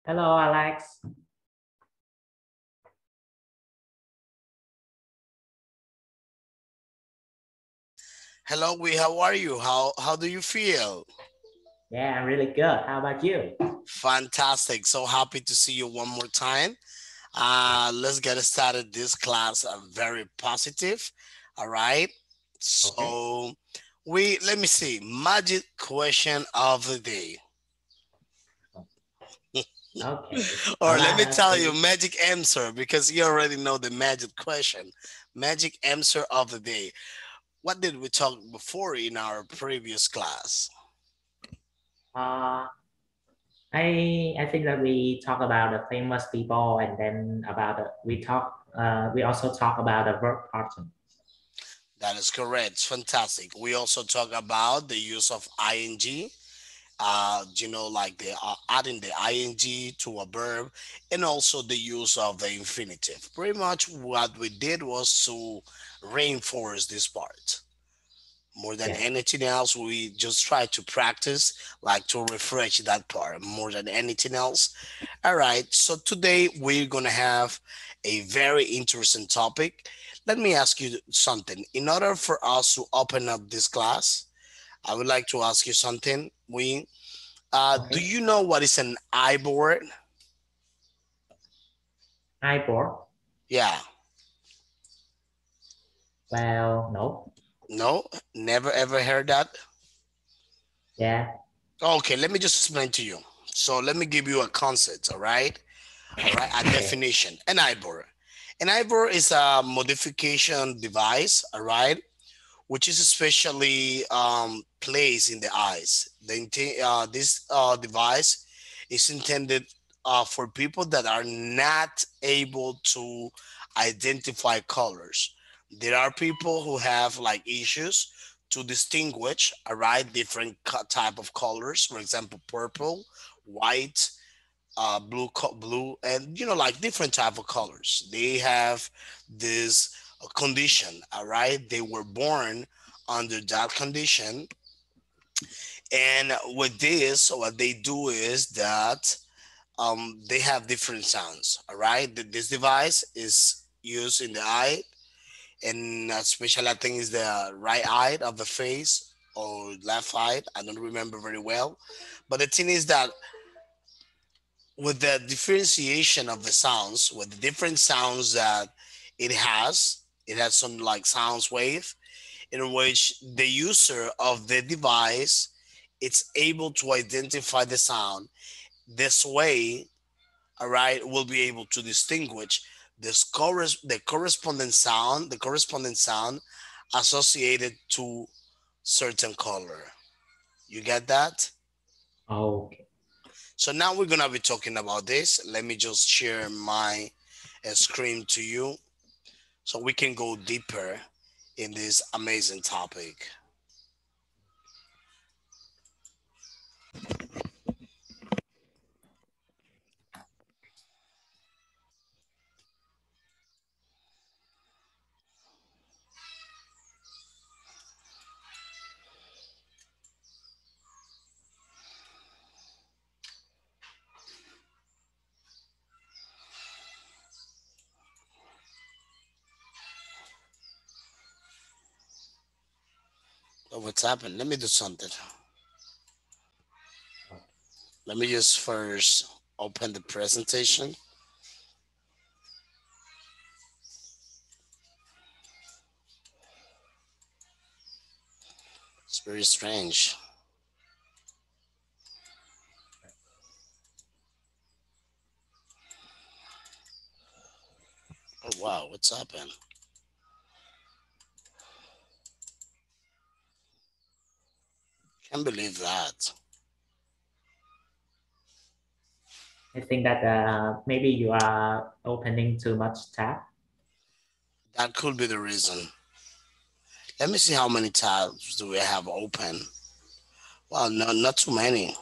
Hello, Alex. Hello, we. How are you? How do you feel? Yeah, I'm really good. How about you? Fantastic. So happy to see you one more time. Let's get started. This class very positive. All right. Okay. So we let me see. Magic question of the day. Okay. Or All let right, me let's tell you, see. magic answer, because you already know the magic question. Magic answer of the day. What did we talk before in our previous class? Uh, I think that we talk about the famous people, and then about we also talk about the verb pattern. That is correct. Fantastic. We also talk about the use of ing, like the adding the ing to a verb, and also the use of the infinitive. Pretty much what we did was to reinforce this part. More than Yes. anything else, we just try to practice, like to refresh that part more than anything else. All right, so today we're gonna have a very interesting topic. Let me ask you something. In order for us to open up this class, I would like to ask you something. Do Okay. you know what is an eyeboard? Eyeborg. Yeah, Well, no. no, never ever heard that. Yeah. Okay, let me just explain to you. So let me give you a concept, all right, a Okay. definition. An eyeboard. An eyeboard is a modification device, all right, which is especially placed in the eyes. This device is intended for people that are not able to identify colors. There are people who have like issues to distinguish, all right, different type of colors. For example, purple, white, blue, and like different type of colors. They have this condition, all right. They were born under that condition, and with this, what they do is that they have different sounds, all right. This device is used in the eye, and especially I think is the right eye of the face or left eye. I don't remember very well, but the thing is that with the differentiation of the sounds, with the different sounds that it has some like sounds wave in which the user of the device it's able to identify the sound. This way, all right, will be able to distinguish the corresponding sound associated to certain color. You get that? Okay. So now we're gonna be talking about this. Let me just share my screen to you so we can go deeper in this amazing topic. Oh, what's happened? Let me do something. Let me just first open the presentation. It's very strange. Oh wow, what's happened? Can't believe that. I think that maybe you are opening too much tab. That could be the reason. Let me see how many tabs do we have open. Well, no, not too many.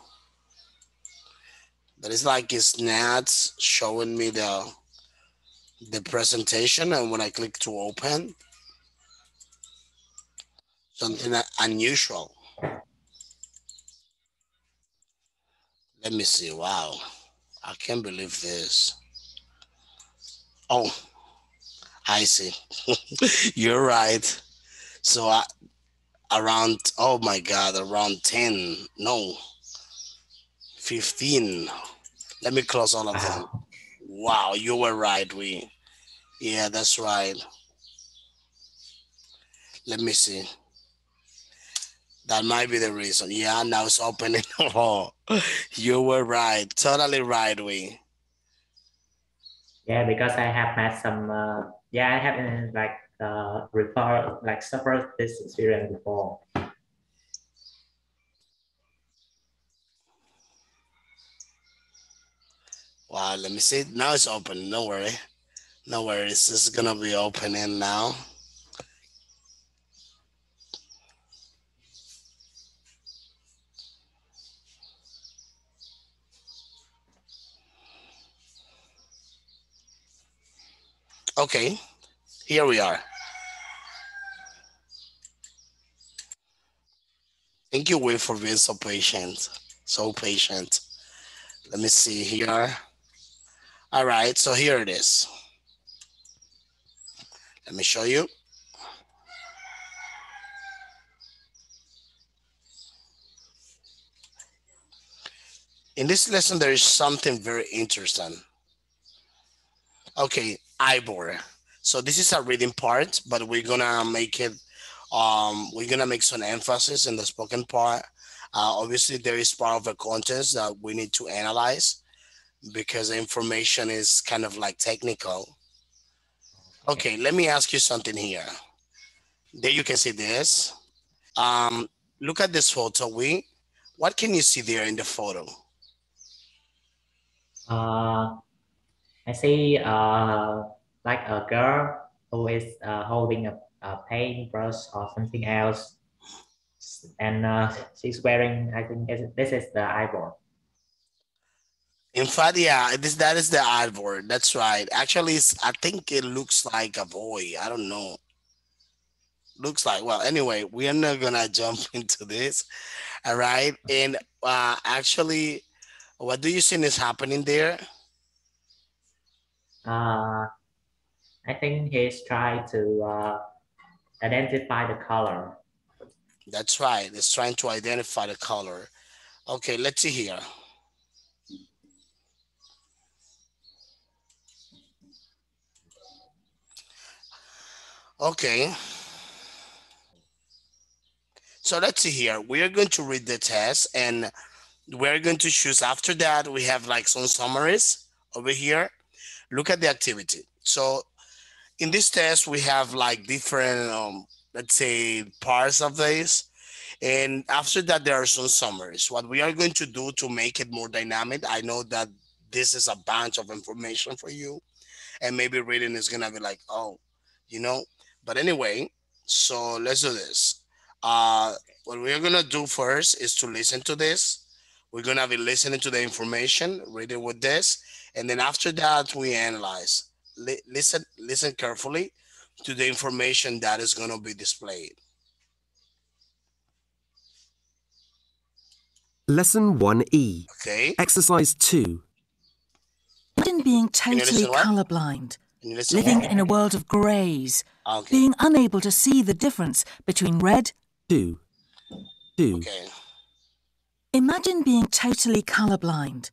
But it's like it's not showing me the presentation, and when I click to open, something unusual. Let me see. Wow. I can't believe this. Oh, I see. You're right. So around, oh my God, around 10, no, 15. Let me close all of them. Wow. Wow, you were right. Yeah, that's right. Let me see. That might be the reason. Yeah, now it's opening. Oh, you were right. Totally right. Yeah, because I have had some. Yeah, I have like refer like suffered this experience before. Wow, let me see. Now it's open. Don't worry. No worries. This is gonna be opening now. Okay, here we are. Thank you, Will, for being so patient. So patient. Let me see here. All right, so here it is. Let me show you. In this lesson, there is something very interesting. Okay, Eyeborg. So this is a reading part, but we're gonna make some emphasis in the spoken part. Obviously, there is part of the contents that we need to analyze because the information is kind of like technical. Okay. Okay, let me ask you something here. There you can see this. Look at this photo. What can you see there in the photo? Uh, I see like a girl who is holding a paintbrush or something else, and she's wearing. I think this is the eyeball. In fact, yeah, that is the advert. That's right. Actually, I think it looks like a boy. I don't know. Looks like, well, anyway, we are not gonna jump into this. All right. And actually, what do you think is happening there? Uh, I think he's trying to identify the color. That's right. It's trying to identify the color. Okay, let's see here. Okay, so let's see here. We are going to read the test and we're going to choose after that. We have like some summaries over here. Look at the activity. So in this test, we have like different, let's say, parts of this. And after that, there are some summaries. What we are going to do to make it more dynamic, I know that this is a bunch of information for you, and maybe reading is gonna be like, oh, you know. But anyway, so let's do this. Uh, what we're gonna do first is to listen to this. We're gonna be listening to the information, read it with this, and then after that we analyze. Listen carefully to the information that is gonna be displayed. Lesson 1E. Okay. Exercise 2. Imagine being Can you totally listen what? colourblind, Can you listen living what? in a world of greys, Okay. being unable to see the difference between red. 2. 2. Okay. Imagine being totally colourblind,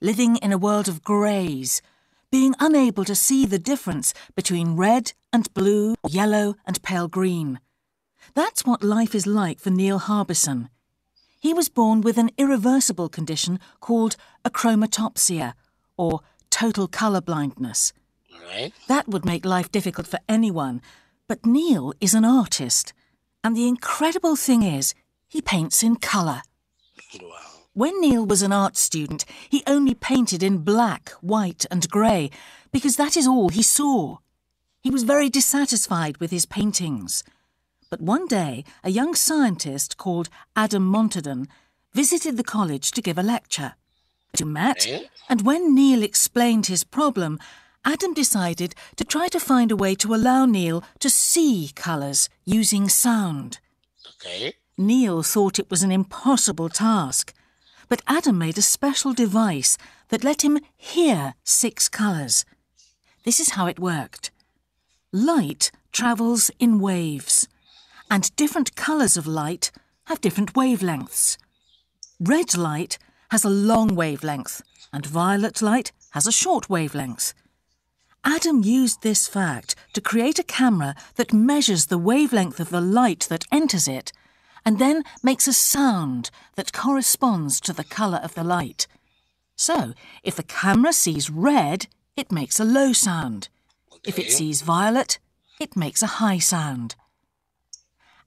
living in a world of greys, being unable to see the difference between red and blue, yellow and pale green. That's what life is like for Neil Harbison. He was born with an irreversible condition called achromatopsia, or total colour blindness. All right. That would make life difficult for anyone, but Neil is an artist. And the incredible thing is, he paints in colour. Wow. When Neil was an art student, he only painted in black, white and grey, because that is all he saw. He was very dissatisfied with his paintings. But one day, a young scientist called Adam Montaden visited the college to give a lecture. They met, Okay. and when Neil explained his problem, Adam decided to try to find a way to allow Neil to see colours using sound. Okay. Neil thought it was an impossible task, but Adam made a special device that let him hear 6 colours. This is how it worked. Light travels in waves, and different colours of light have different wavelengths. Red light has a long wavelength, and violet light has a short wavelength. Adam used this fact to create a camera that measures the wavelength of the light that enters it and then makes a sound that corresponds to the colour of the light. So, if the camera sees red, it makes a low sound. If it Okay. sees violet, it makes a high sound.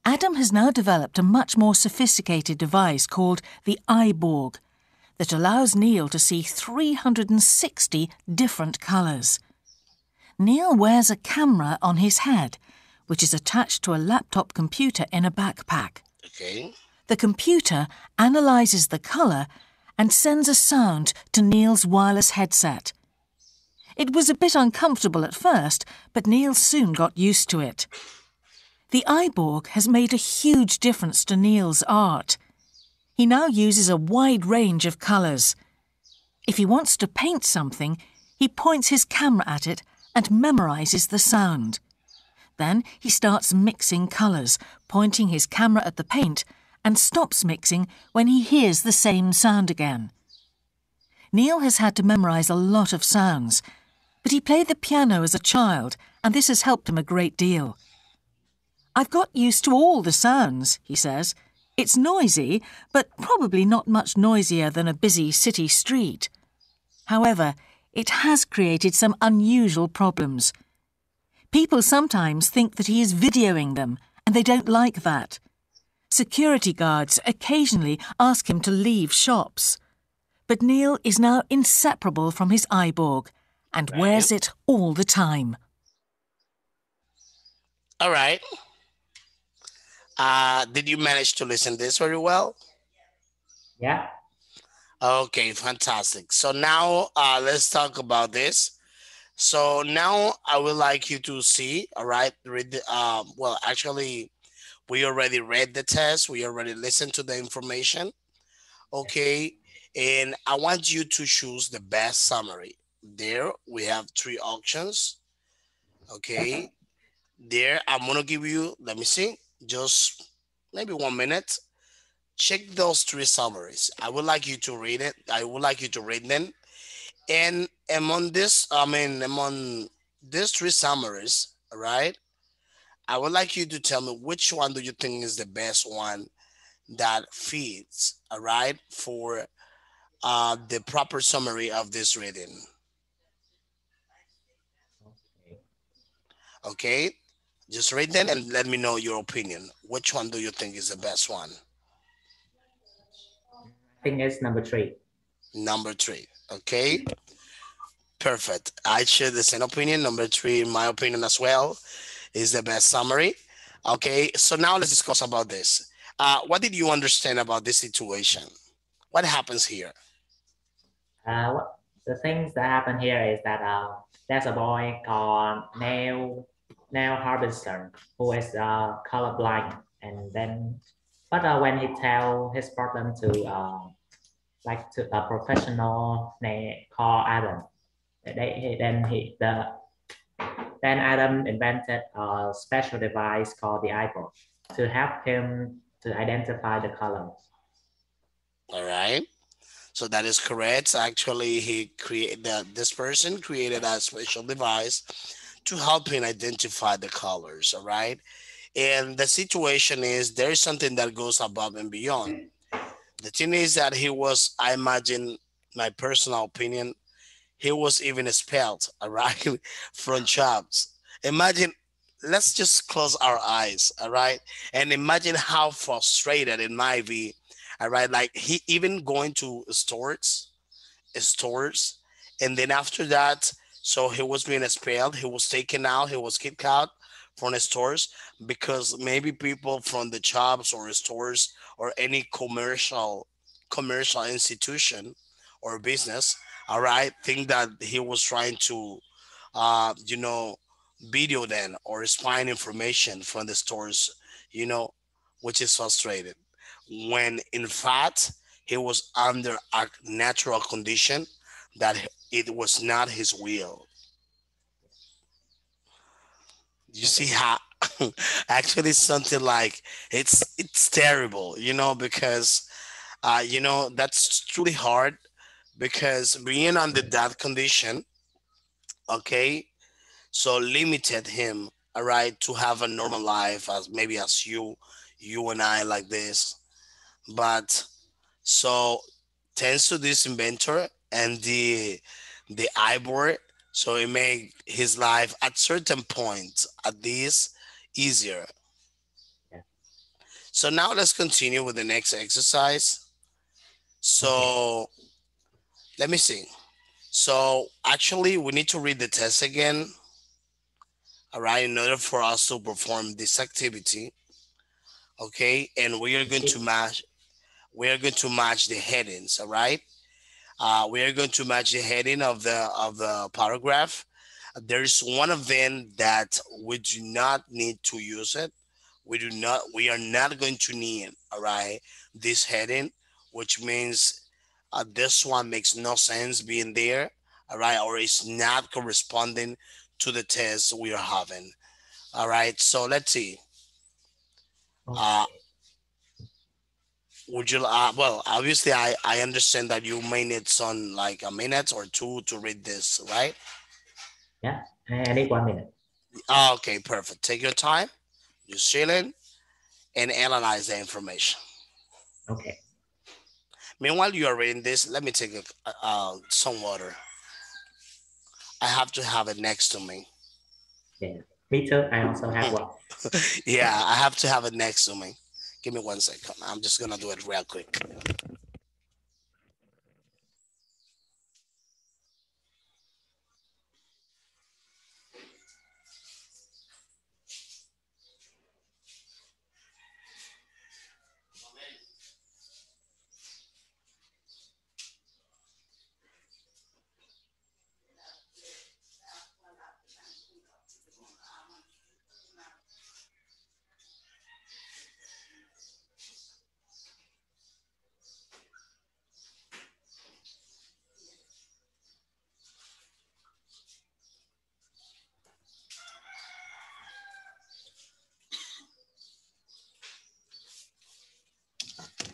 Adam has now developed a much more sophisticated device called the Eyeborg that allows Neil to see 360 different colours. Neil wears a camera on his head, which is attached to a laptop computer in a backpack. Okay. The computer analyses the colour and sends a sound to Neil's wireless headset. It was a bit uncomfortable at first, but Neil soon got used to it. The Eyeborg has made a huge difference to Neil's art. He now uses a wide range of colours. If he wants to paint something, he points his camera at it and memorises the sound. Then he starts mixing colours, pointing his camera at the paint, and stops mixing when he hears the same sound again. Neil has had to memorise a lot of sounds, but he played the piano as a child, and this has helped him a great deal. "I've got used to all the sounds," he says. "It's noisy, but probably not much noisier than a busy city street." However, it has created some unusual problems. People sometimes think that he is videoing them, and they don't like that. Security guards occasionally ask him to leave shops. But Neil is now inseparable from his Eyeborg and wears it all the time. All right. Did you manage to listen this very well? Yeah. Okay, fantastic. So now let's talk about this. So now I would like you to see, all right, read the, well, actually, we already read the test. We already listened to the information. Okay. And I want you to choose the best summary. There we have 3 options. Okay. There, I'm going to give you, let me see, just maybe 1 minute. Check those 3 summaries. I would like you to read it. I would like you to read them. And among this, among these 3 summaries, all right, I would like you to tell me which one do you think is the best one that fits, all right, for the proper summary of this reading. Okay. Okay, just read them and let me know your opinion. Which one do you think is the best one? I think it's number 3. Number 3. Okay, perfect. I share the same opinion. Number 3, in my opinion as well, is the best summary. Okay, so now let's discuss about this. What did you understand about this situation? What happens here? The things that happen here is that there's a boy called Neil Harbison who is colorblind, and then when he tell his problem to to a professional called Adam, then Adam invented a special device called the Eyeborg to help him to identify the colors. All right. So that is correct. Actually, this person created a special device to help him identify the colors. All right. And the situation is there is something that goes above and beyond. The thing is that I imagine, my personal opinion, he was even expelled, all right, from jobs. Imagine, let's just close our eyes, all right, and imagine how frustrated it might be, all right, like he even going to stores, and then after that, so he was being expelled, he was taken out, he was kicked out from the stores because maybe people from the shops or stores or any commercial institution or business, all right, think that he was trying to you know video them or spying information from the stores, you know which is frustrated when in fact he was under a natural condition that it was not his will. You see how actually something like it's terrible, because that's truly hard because being under that condition, okay, so limited him, all right, to have a normal life as maybe as you and I like this. But so thanks to this inventor and the Eyeborg, so it made his life at certain point at this easier. Yeah. So now let's continue with the next exercise. Okay. So let me see. So actually we need to read the test again, all right, in order for us to perform this activity. Okay, and Okay. we are going to match the headings, all right. We are going to match the heading of the paragraph. There is one of them that we do not need to use it. We are not going to need, all right, this heading, which means this one makes no sense being there, all right, or it's not corresponding to the test we are having. All right, so let's see. Uh, Okay. would you, well, obviously, I understand that you may need some like a minute or two to read this, right? Yeah. I need 1 minute. Okay, perfect. Take your time, just chilling and analyze the information. Okay. Meanwhile, you are reading this, let me take some water. I have to have it next to me. Yeah. Me too. I also have one. Yeah, I have to have it next to me. Give me 1 second. I'm just gonna do it real quick.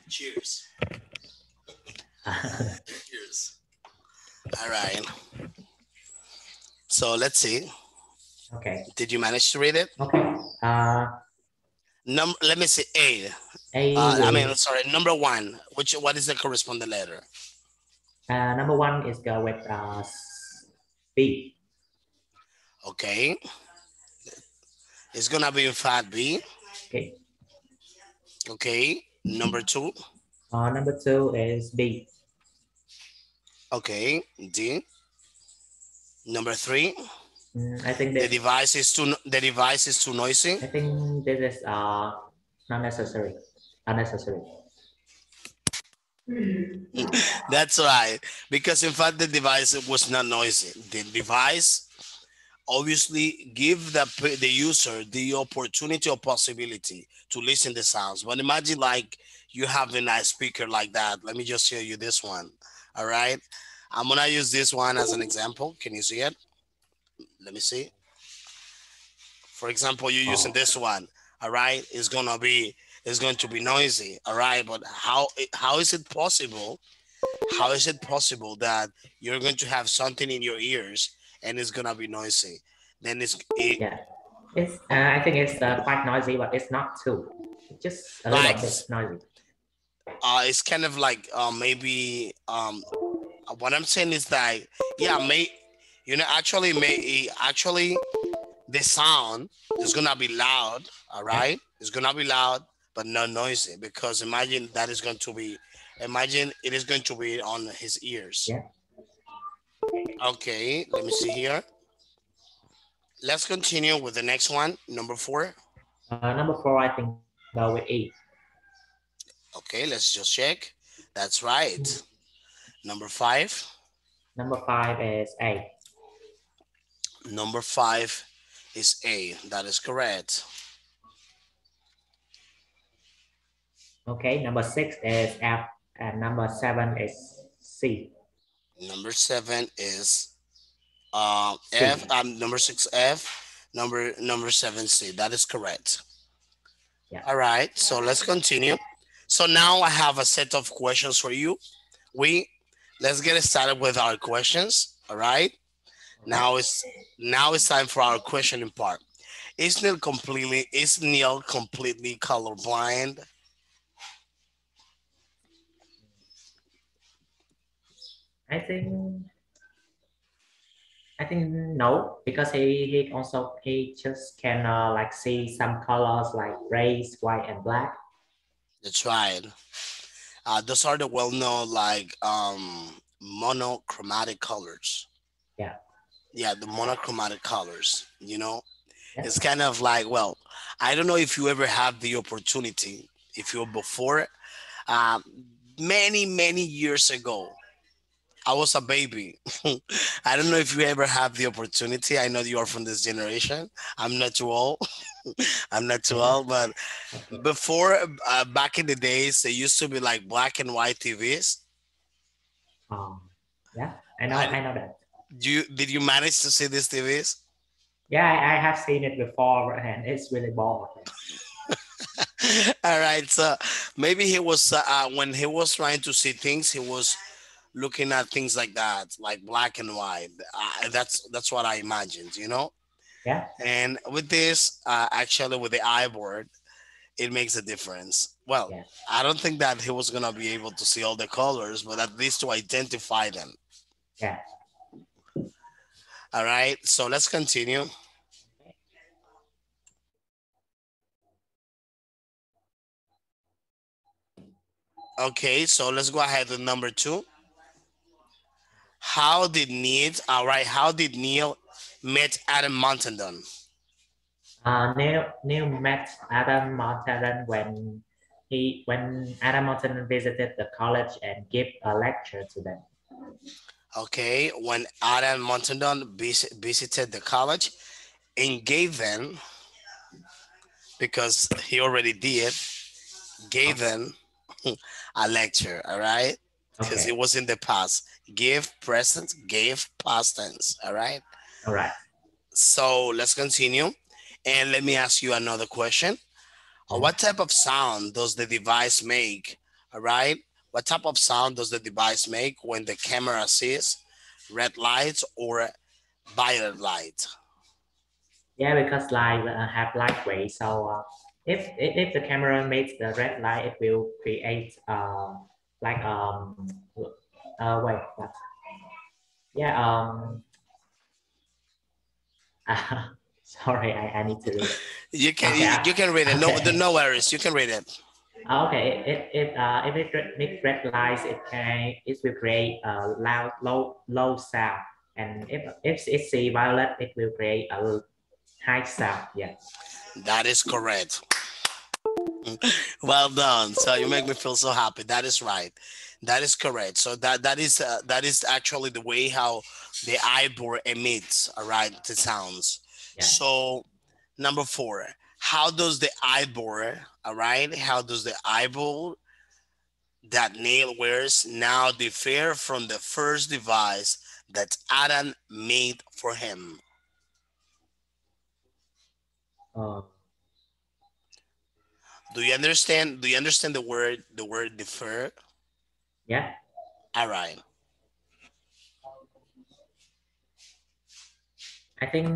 Cheers. Cheers. All right. So let's see. Okay. Did you manage to read it? Okay. Let me see. A. A I mean, with sorry. Number one. What is the corresponding letter? number one is go with B. Okay. It's gonna be in fact B. Okay. Okay. Number two. Number two is D. Okay. D. Number three. I think this. The device is too noisy. I think this is not necessary. Unnecessary. That's right. Because in fact the device was not noisy. The device obviously give the user the opportunity or possibility to listen the sounds. But imagine like you having a speaker like that. Let me just show you this one. All right. I'm gonna use this one as an example. Can you see it? Let me see. For example, you're using Oh, this one. All right. It's going to be noisy. All right. But how is it possible? How is it possible that you're going to have something in your ears and it's gonna be noisy? Then yeah. It's. I think it's quite noisy, but it's not too. It's just a little like bit noisy. it's kind of like maybe what I'm saying is that yeah, actually the sound is gonna be loud, all Yeah. right, it's gonna be loud but not noisy because imagine it is going to be on his ears. Yeah. Okay, let me see here. Let's continue with the next one, number four. Number four, I think go with E. Okay, let's just check. That's right. Number five. Number five is A. Number five is A. That is correct. Okay. Number six is F, and number seven is C. Number 7 is F. C. Number 6 F. Number 7 C. That is correct. Yeah. All right. So let's continue. So now I have a set of questions for you. We Let's get started with our questions. All right. Okay. Now it's time for our questioning part. Is Neil completely colorblind? I think I think no, because he just can like see some colors like gray, white, and black. That's right. Those are the well-known like monochromatic colors. Yeah. Yeah, the monochromatic colors. Yeah. It's kind of like, well, I don't know if you ever had the opportunity, if you were before, um, many years ago. I was a baby. I don't know if you ever have the opportunity. I know you are from this generation. I'm not too old. I'm not too Yeah. old, but Okay. before, back in the days, there used to be like black and white TVs. Um. Yeah. I, I know that. did you manage to see these TVs? Yeah, I have seen it before, and it's really boring. All right, so maybe he was when he was trying to see things, he was looking at things like that, like black and white. That's what I imagined. Yeah. And with this, actually, with the Eyeboard, it makes a difference. Well, Yeah. I don't think that he was gonna be able to see all the colors, but at least to identify them. Yeah. All right, so let's continue. Okay, so let's go ahead with number 2. How did Neil meet Adam Montandon? Neil met Adam Montanan when Adam Montanan visited the college and gave a lecture to them. Okay, when Adam Montandon visited the college and gave them, because he already gave them a lecture, all right? Because Okay. it was in the past. Give present, gave past tense, all right? All right. So let's continue. And let me ask you another question. Yeah. What type of sound does the device make? All right. What type of sound does the device make when the camera sees red lights or violet light? Yeah, because light have light waves, so if the camera makes the red light, it will create like wait what? Yeah sorry, I need to read it. You can Okay. you, you can read it. No, Okay. no worries. You can read it. Okay. If it makes red lights, it will create a low sound, and if it see violet, it will create a high sound. Yeah. That is correct. Well done. So you make me feel so happy. That is right. That is correct. So that is actually the way how the eyeball emits, all right, the sounds. Yeah. So number 4, how does the eyeball, all right, how does the eyeball that Neil wears now differ from the first device that Adam made for him? Uh, Do you understand? Do you understand the word differ? yeah. All right. I think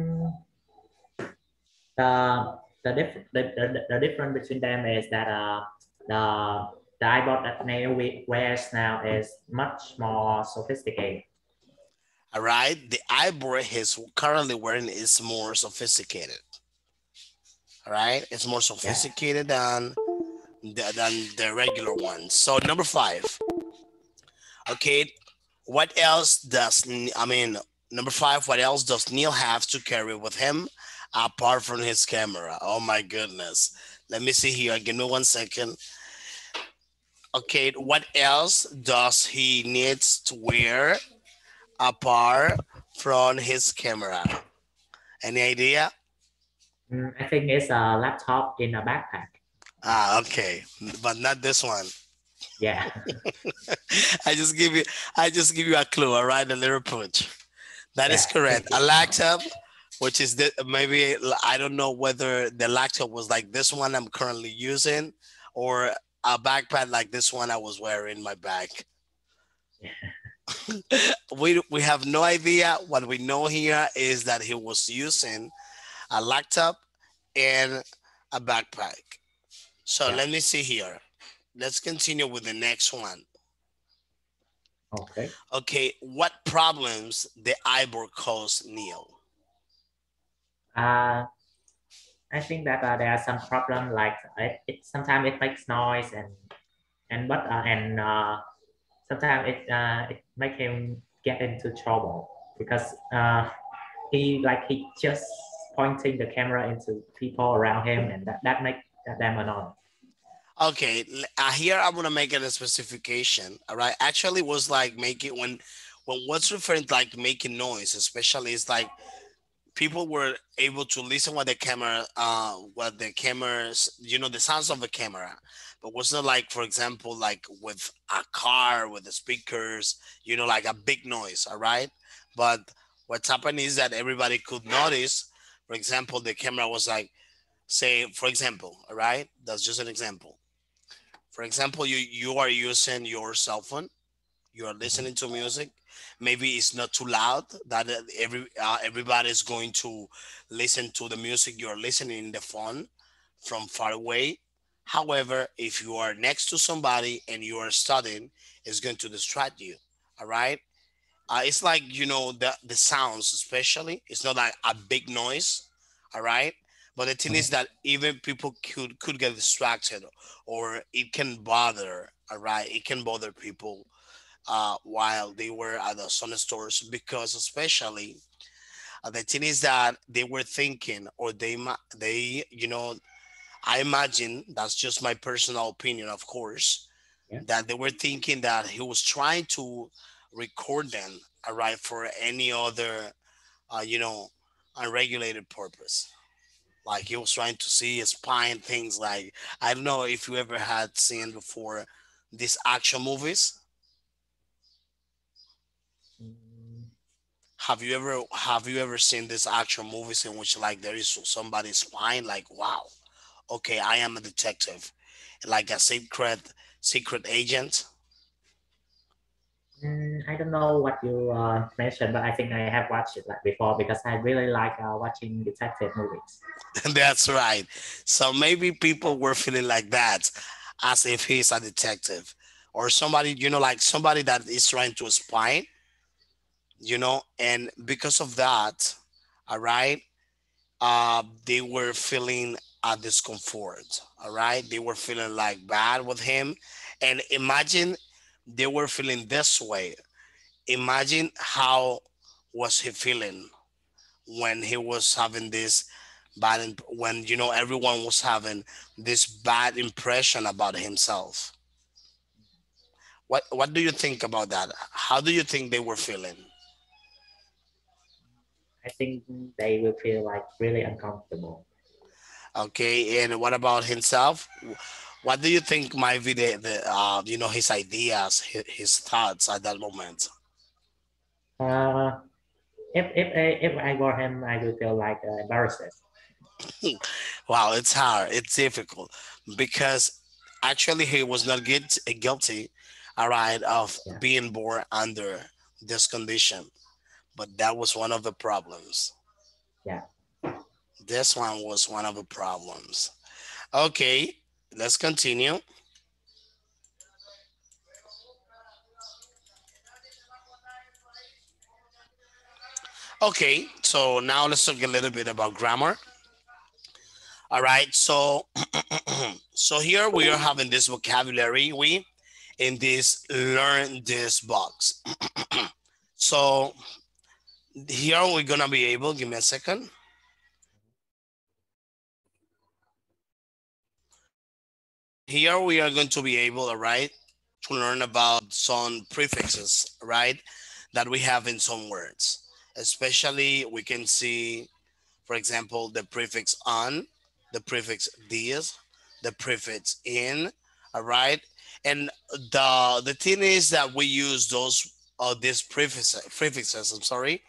the difference between them is that the the iPod that Neil wears now is much more sophisticated. All right. The eyebrow he's currently wearing is more sophisticated. All right. It's more Yeah. sophisticated than the regular one. So number 5. Okay. What else does I mean number 5? What else does Neil have to carry with him apart from his camera? Oh my goodness. Let me see here. Give me 1 second. Okay. What else does he needs to wear apart from his camera? Any idea? I think it's a laptop in a backpack. Okay, but not this one. Yeah. I just give you a clue, all right, a little punch. That is Yeah. correct. Thank A you. laptop, which is the maybe I don't know whether the laptop was like this one I'm currently using, or a backpack like this one I was wearing in my bag. We have no idea. What we know here is that he was using a laptop and a backpack. So Yeah. let me see here. Let's continue with the next one. Okay. Okay, what problems the Eyeborg cause Neil? Uh, I think that there are some problem like sometimes it makes noise and sometimes it make him get into trouble because he just pointing the camera into people around him and that make them annoying. Okay, here I'm gonna make it a specification. All right, actually was like making when what's referring to like making noise, especially is like people were able to listen what the cameras, the sounds of the camera, but was not like, for example, like with a car with the speakers, like a big noise. All right, but what's happening is that everybody could notice. For example, the camera was like, say, for example, all right, that's just an example. For example, you are using your cell phone, you are Mhm. listening to music. Maybe it's not too loud that everybody is going to listen to the music you're listening in the phone from far away. However, if you are next to somebody and you are studying, it's going to distract you. All right. It's like the sounds, especially. It's not like a big noise. All right. But the thing is Mhm. that even people could get distracted, or it can bother. All right, it can bother people while they were at the Sun stores, because especially the thing is that they were thinking, or they I imagine, that's just my personal opinion, of course, Yeah. that they were thinking that he was trying to record them, all right, for any other uh, you know unregulated purpose. Like he was trying to see, spying things. Like, I don't know if you ever had seen before these action movies. Mm, Have you ever seen these action movies in which like there is somebody spying? Like, wow, okay, I am a detective, like a secret agent. I don't know what you mentioned, but I think I have watched it like before because I really like watching detective movies. That's right. So maybe people were feeling like that, as if he's a detective or somebody, like somebody that is trying to spy, and because of that, all right, they were feeling a discomfort. All right, they were feeling like bad with him, and imagine they were feeling this way. Imagine how was he feeling when he was having this when everyone was having this bad impression about himself. What do you think about that? How do you think they were feeling? I think they will feel like really uncomfortable. Okay, and what about himself? What do you think might be his ideas, his thoughts at that moment? Uh, if I were him, I would feel like embarrassed. Wow, it's hard, it's difficult, because actually he was not guilty, all right, of Yeah. being born under this condition, but that was one of the problems. Yeah. This one was one of the problems. Okay, let's continue. Okay, so now let's talk a little bit about grammar. All right, so so here we are having this vocabulary we in this learn this box. So here we're gonna be able, give me a second. Here we are going to be able, all right, to learn about some prefixes, right, that we have in some words. Especially we can see, for example, the prefix on, the prefix this, the prefix in, All right. And the thing is that we use these prefixes, I'm sorry,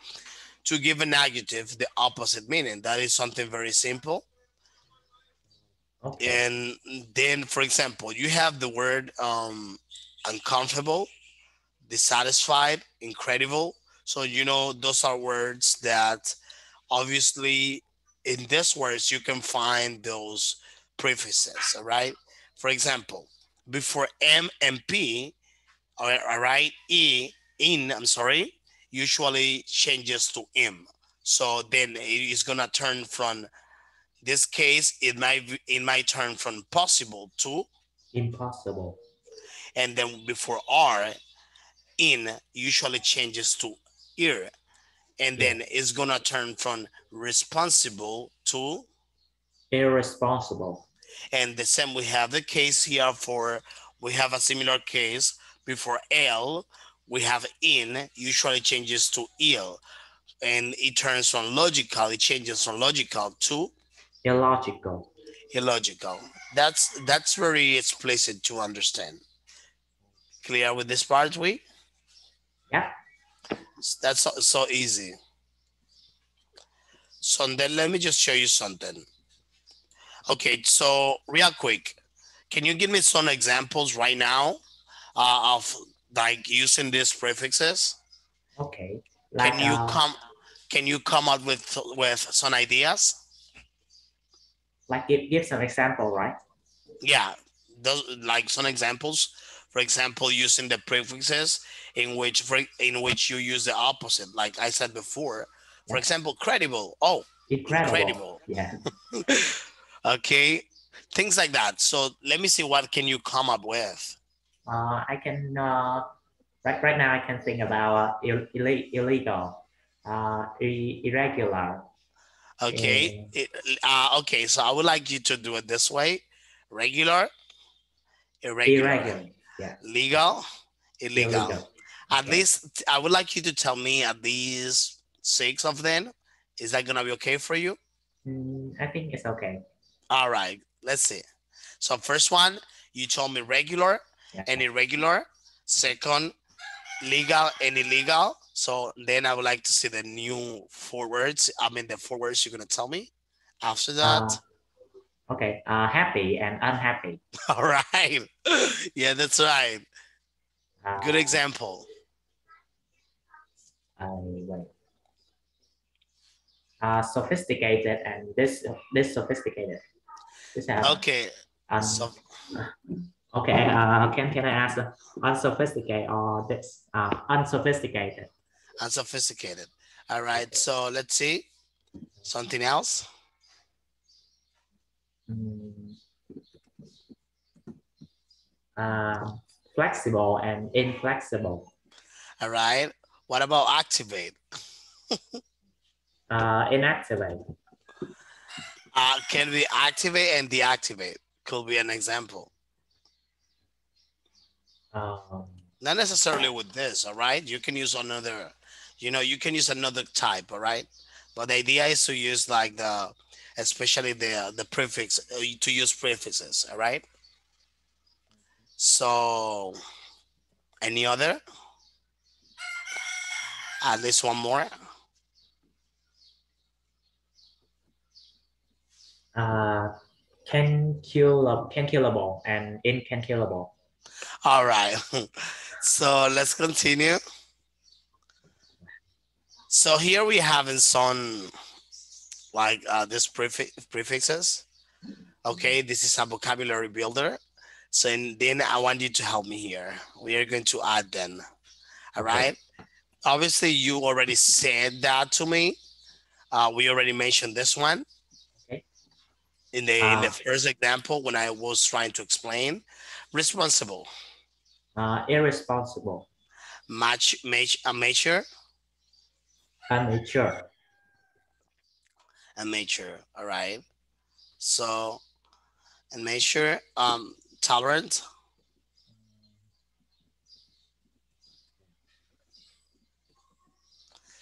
to give a negative the opposite meaning. That is something very simple. Okay. And then, for example, you have the word uncomfortable, dissatisfied, incredible. So those are words that obviously in these words you can find those prefixes. All right. For example, before M and P, all right, I'm sorry, usually changes to M. So then it is gonna turn from this case, it might turn from possible to, Impossible. and then before R, in usually changes to ir, and Yeah. then it's gonna turn from responsible to, Irresponsible. and the same we have the case here for, we have a similar case before L, we have in usually changes to ill, and it turns from logical, it changes from logical to Illogical. illogical. That's very explicit to understand. Clear with this part, we? Yeah. That's so easy. So then let me just show you something. Okay, so real quick, can you give me some examples right now of like using these prefixes? Okay. Can Like you come can you come up with some ideas? give some example, right? Yeah, those like some examples. For example, using the prefixes in which you use the opposite, like I said before. For Yeah. example, credible. Oh, Incredible. incredible. Yeah. Okay, things like that. So let me see what can you come up with. I can right now I can think about illegal, irregular, Okay, uh, okay. So I would like you to do it this way: regular, irregular, irregular. Yeah. legal, illegal. Illegal. At Okay. least I would like you to tell me at least 6 of them. Is that gonna be okay for you? I think it's okay. All right, let's see. So first one, you told me regular Yeah. and irregular. Second, legal and illegal. So then I would like to see the new 4 words. I mean the 4 words you're gonna tell me after Uh, that. okay. Happy and unhappy. All right. Yeah, that's right. Good Uh, example. wait. Sophisticated and this sophisticated. This Okay. un, So okay. Can I ask unsophisticated or this unsophisticated? unsophisticated. All right. Okay. So let's see. Something else. Mm, uh, flexible and inflexible. All right. What about activate? Inactivate. Can we activate and deactivate? Could be an example. Um, Not necessarily with this. All right. You can use another. You can use another type. All right. But the idea is to use like especially the prefix, to use prefixes. All right. So any other? At least one more. Calculable and incalculable. All right. So let's continue. So here we have in some like this prefixes. Okay, this is a vocabulary builder. So then I want you to help me here. We are going to add them. All Okay. right. Obviously, you already said that to me. We already mentioned this one Okay. in the first example when I was trying to explain. Responsible, Irresponsible. amateur, Amateur. amateur. All right. So amateur, tolerant,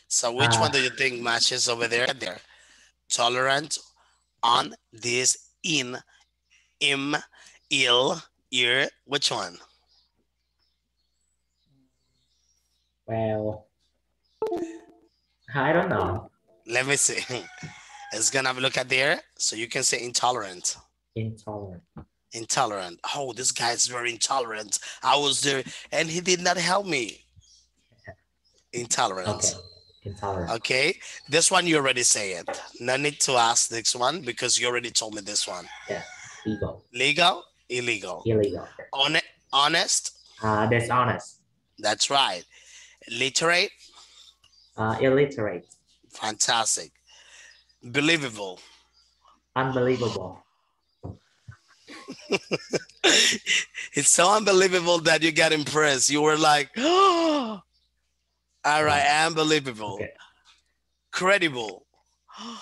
so which one do you think matches over there? Tolerant, on, this, in, im, ill, ear. Which one? Well, I don't know. Let me see. It's gonna look at there, so you can say intolerant. Intolerant. Intolerant. Oh, this guy is very intolerant. I was there and he did not help me. Okay. Intolerance. Intolerant. Okay, this one you already say it. No need to ask this one because you already told me this one. Yeah. Ego. Legal, illegal. Illegal. Honest, Dishonest. that's right. Literate, Illiterate. fantastic. Believable. Unbelievable. It's so unbelievable that you got impressed. You were like, oh, all right, unbelievable. Okay. Credible.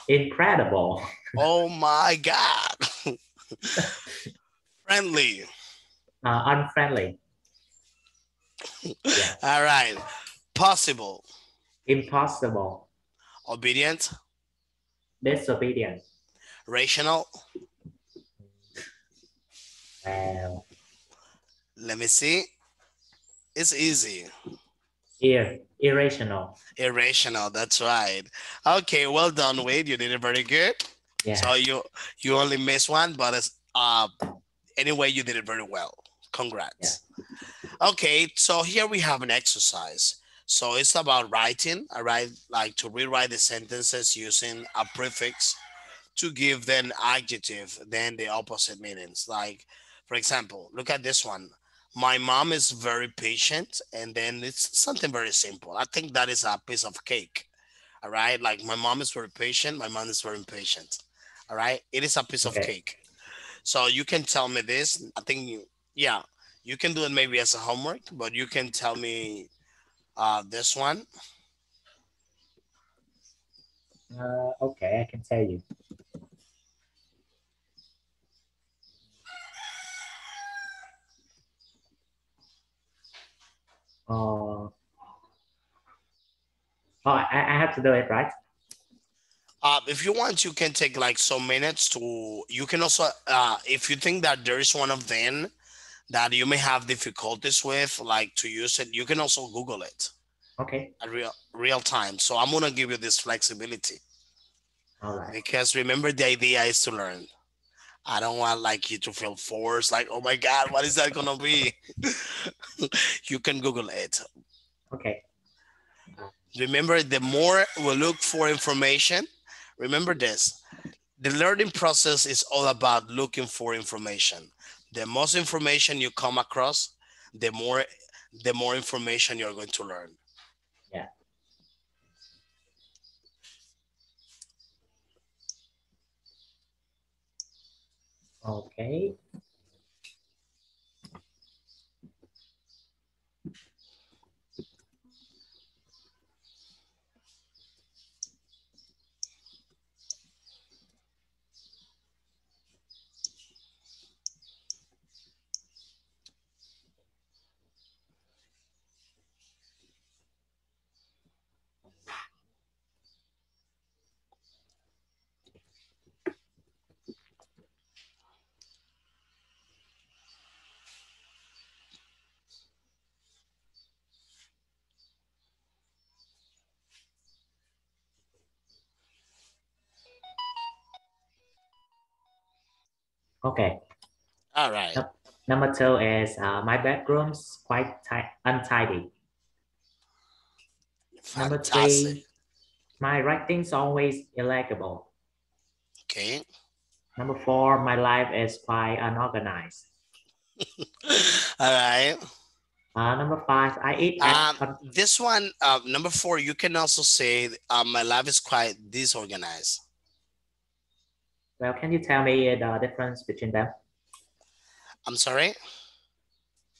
Incredible. Oh my God. Friendly. Unfriendly. Yeah. All right. Possible. Impossible. Obedient. Disobedient. Rational. Well, Let me see. It's easy. irrational. Irrational. That's right. Okay. Well done, Wade. You did it very good. Yeah. So you only missed one, but it's anyway, you did it very well. Congrats. Okay, so here we have an exercise. So it's about writing, all right, like to rewrite the sentences using a prefix to give then adjective, then the opposite meanings. Like, for example, look at this one. My mom is very patient, and then it's something very simple. I think that is a piece of cake. All right, like my mom is very patient, my mom is very impatient. All right, it is a piece of Okay. cake. So you can tell me this. I think yeah, you can do it maybe as a homework, but you can tell me this one. Okay, I can tell you. Uh, I have to do it, right? If you want, you can take like some minutes to. You can also, if you think that there is one of them that you may have difficulties with, like to use it, you can also Google it Okay. at real time. So I'm gonna give you this flexibility All right. because remember the idea is to learn. I don't want like you to feel forced, like, oh my God, what is that gonna be? You can Google it. Okay. Remember, the more we look for information, remember this, the learning process is all about looking for information. The most information you come across, the more information you're going to learn. Yeah. Okay. Okay. All right. Number two is my bedroom's quite untidy. Number Fantastic. three, my writing's always illegible. Okay. Number four, my life is quite unorganized. All right. Number five, I eat at. This one, number four, you can also say my life is quite disorganized. Well, can you tell me the difference between them? I'm sorry.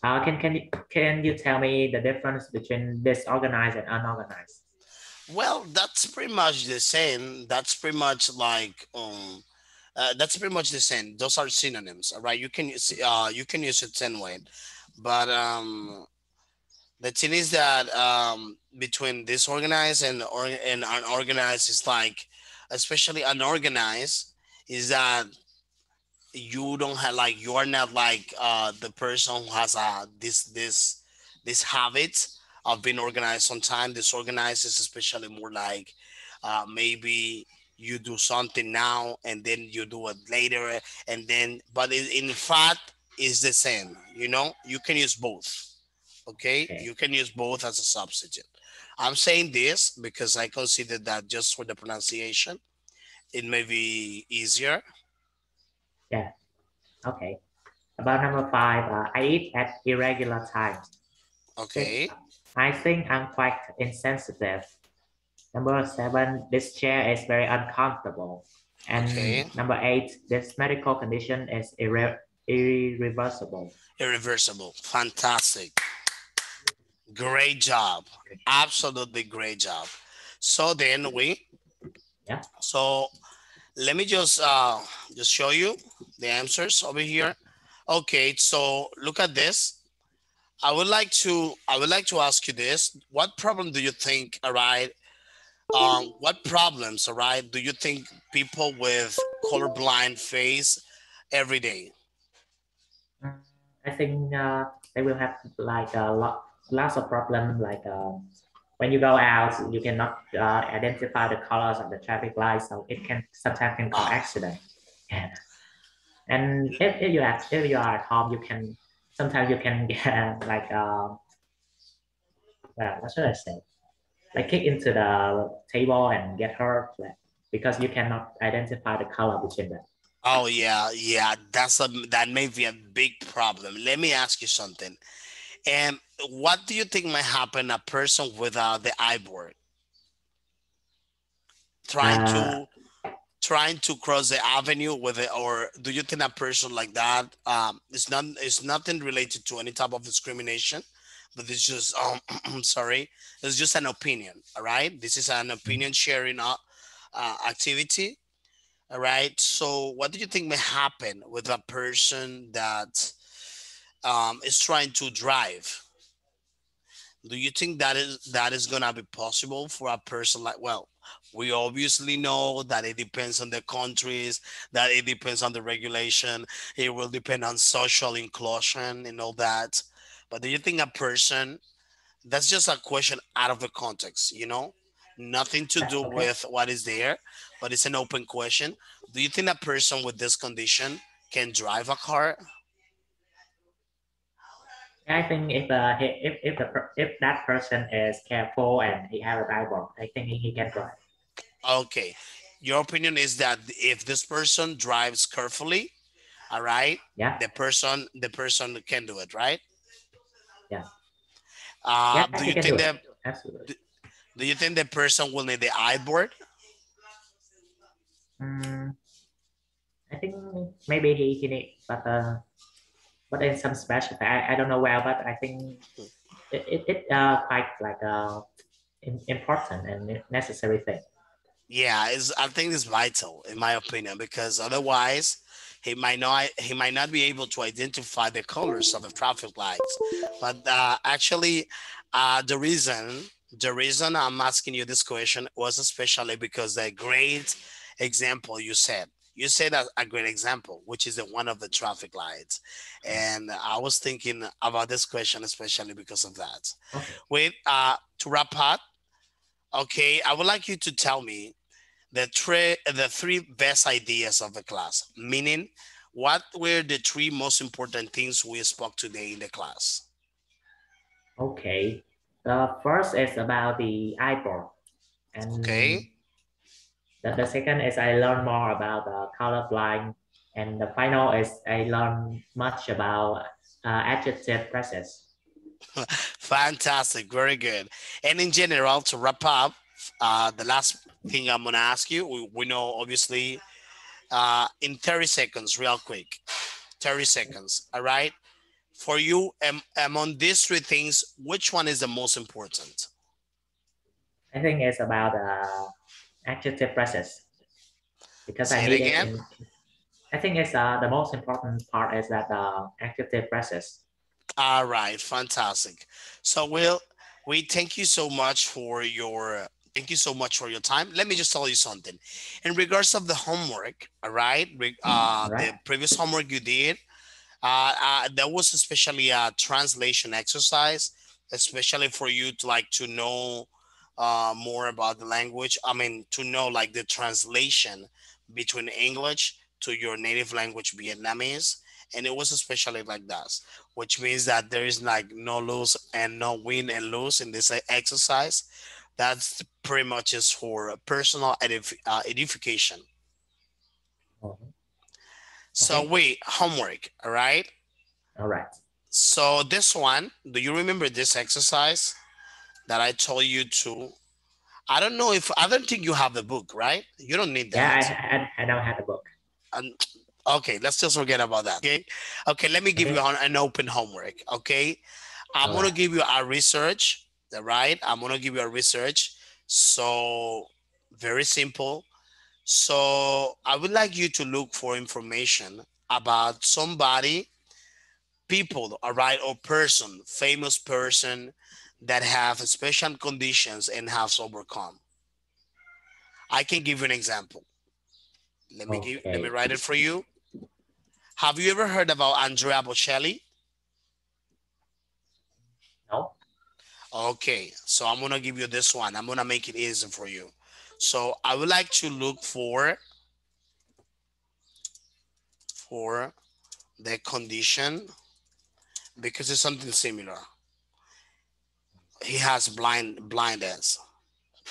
Can you tell me the difference between disorganized and unorganized? Well, that's pretty much the same. That's pretty much like that's pretty much the same. Those are synonyms, all right? You can use it same way, but the thing is that between disorganized and unorganized is like, especially unorganized, is that you don't have like you're not like the person who has this habit of being organized on time. Disorganized is especially more like maybe you do something now and then you do it later, and then but in fact it's the same. You can use both. Okay, Okay. you can use both as a substitute. I'm saying this because I consider that just for the pronunciation it may be easier. Yeah. Okay. About number five, I eat at irregular times. Six, Okay. I think I'm quite insensitive. Number seven, this chair is very uncomfortable. And Okay. number eight, this medical condition is irreversible. Irreversible. Fantastic. Great job. Okay. Absolutely great job. So then Yeah. so let me just show you the answers over here. Okay, so look at this. I would like to ask you this. What problem do you think, all right? What problems, all right, do you think people with colorblind face every day? Mm, I think they will have like a lots of problem like when you go out you cannot identify the colors of the traffic lights, so it can sometimes can cause Ah, accident. Yeah. And if you are at home, you can sometimes you can get like well, what should I say, like kick into the table and get hurt, like, because you cannot identify the color between them. oh yeah, yeah. That may be a big problem. Let me ask you something. And what do you think might happen a person without the Eyeborg trying uh, to trying to cross the avenue with it, or do you think a person like that it's nothing related to any type of discrimination, but it's just I'm sorry, it's just an opinion. All right, this is an opinion sharing activity. All right, so what do you think may happen with a person that is trying to drive? Do you think that is gonna be possible for a person like, well, we obviously know that it depends on the countries, that it depends on the regulation, it will depend on social inclusion and all that. But do you think a person, that's just a question out of the context, nothing to do okay. with what is there, but it's an open question. Do you think a person with this condition can drive a car? I think if that person is careful and he have a Bible, I think he can drive. Okay. Your opinion is that if this person drives carefully, all right, Yeah, the person can do it, right? yeah, Do yes, he you can do think it. that Absolutely. do, do you think the person will need the eye board? Mm, I think maybe he need, but in some special, I don't know well, but I think it quite like important and necessary thing. Yeah, I think it's vital in my opinion, because otherwise he might not be able to identify the colors of the traffic lights. But actually, the reason I'm asking you this question was especially because the great example you said a great example, which is the one of the traffic lights, and I was thinking about this question especially because of that. Okay. Wait, to wrap up, okay, I would like you to tell me the three best ideas of the class, meaning what were the three most important things we spoke today in the class? Okay. The first is about the eyeball, and Okay. the second is I learned more about color blind, and the final is I learned much about adjective process. Fantastic, very good. And in general, to wrap up, the last thing I'm gonna ask you, we know obviously, in 30 seconds, real quick, 30 seconds, all right? For you, among these three things, which one is the most important? I think it's about adjective process because I Say it need it again. in. I think it's the most important part is that adjective process. All right, fantastic. So, Will, we thank you so much for your Thank you so much for your time. Let me just tell you something. In regards of the homework, all right, All right. the previous homework you did, that was especially a translation exercise, especially for you to like to know more about the language. I mean, to know like the translation between English to your native language, Vietnamese. And it was especially like that, which means that there is like no lose and no win and lose in this exercise. That's pretty much is for personal edification. Mhm. So Okay. wait, homework, all right? All right. So this one, do you remember this exercise that I told you to? I don't think you have the book, right? You don't need Yeah, that. I don't have the book. Um, okay, let's just forget about that. Okay. Okay, let me give you Okay. an open homework. Okay. I'm All gonna right. give you a research, all right? I'm gonna give you a research. So very simple. So I would like you to look for information about somebody, people, all right, or person, famous person that have special conditions and has overcome. I can give you an example. Let me Okay. write it for you. Have you ever heard about Andrea Bocelli? No. Okay, so I'm gonna give you this one. I'm gonna make it easy for you. So I would like to look for the condition because it's something similar. He has blindness.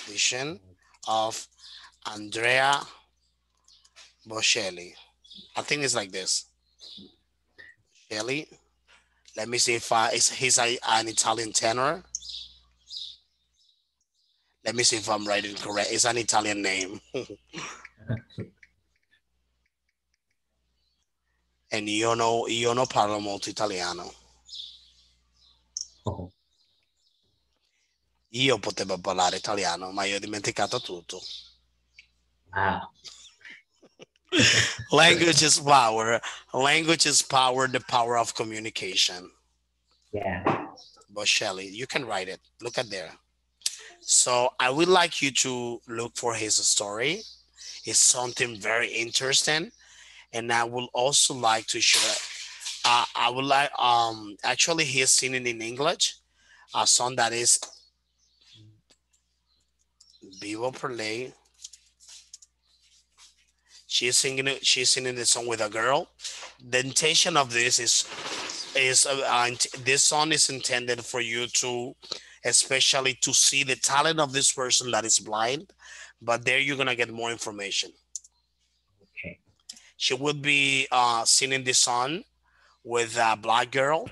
Condition of Andrea Bocelli. I think it's like this. Bocelli. Let me see if he's an Italian tenor. Let me see if I'm writing correct. It's an Italian name. And io non parlo molto italiano. Oh, Io potevo parlare italiano, ma io ho dimenticato tutto. wow. Language is power. Language is power, the power of communication. Yeah. Bocelli, you can write it. Look at there. So I would like you to look for his story. It's something very interesting, and I would also like to share. I would like actually he is singing in English a song that is Vivo per lei. She's singing the song with a girl. The intention of this is this song is intended for you to especially to see the talent of this person that is blind, but there you're gonna get more information. Okay. She would be singing this song with a black girl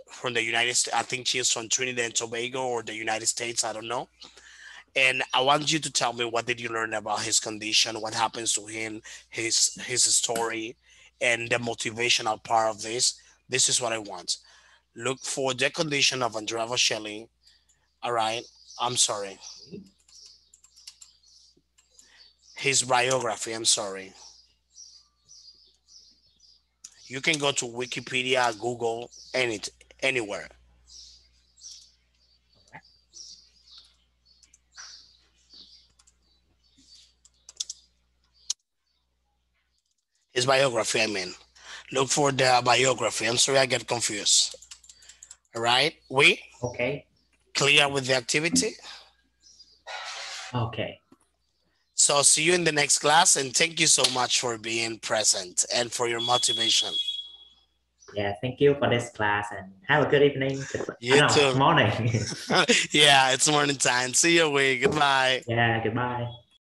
from the United States. I think she is from Trinidad and Tobago or the United States. I don't know. And I want you to tell me what did you learn about his condition, what happens to him, his story, and the motivational part of this. This is what I want. Look for the condition of Andrea Bocelli. All right. I'm sorry. His biography. I'm sorry. You can go to Wikipedia, Google, anywhere. His biography, I mean. Look for the biography. I'm sorry I get confused. All right. We Okay. clear with the activity. Okay. So see you in the next class and thank you so much for being present and for your motivation. Yeah. Thank you for this class and have a good evening. You No, too. morning. Yeah, it's morning time. See you, we. Goodbye. Yeah. Goodbye.